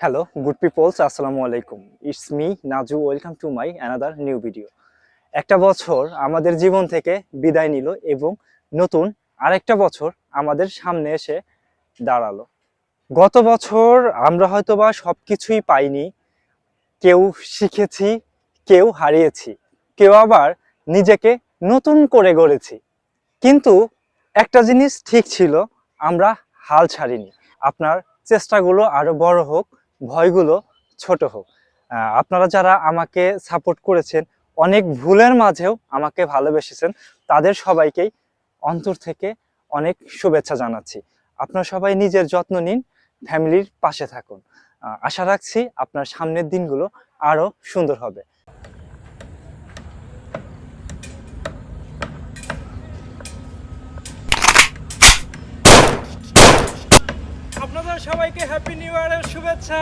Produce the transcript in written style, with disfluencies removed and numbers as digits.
Hello good people's, আসসালামু আলাইকুম। It's me Naju, welcome to my another new video. একটা বছর আমাদের জীবন থেকে বিদায় নিল এবং নতুন আরেকটা বছর আমাদের সামনে এসে দাঁড়ালো। গত বছর আমরা হয়তোবা সব কিছুই পাইনি, কেউ শিখেছি, কেউ হারিয়েছি, কেউ আবার নিজেকে নতুন করে গড়েছি। কিন্তু একটা জিনিস ঠিক ছিল, আমরা হাল ছাড়িনি। আপনার চেষ্টাগুলো আরো বড় হোক, ভয়গুলো ছোট হোক। আপনারা যারা আমাকে সাপোর্ট করেছেন, অনেক ভুলের মাঝেও আমাকে ভালোবেসেছেন, তাদের সবাইকেই অন্তর থেকে অনেক শুভেচ্ছা জানাচ্ছি। আপনারা সবাই নিজের যত্ন নিন, ফ্যামিলির পাশে থাকুন। আশা রাখছি আপনার সামনের দিনগুলো আরো সুন্দর হবে। আপনাদের সবাইকে হ্যাপি নিউ ইয়ারের শুভেচ্ছা।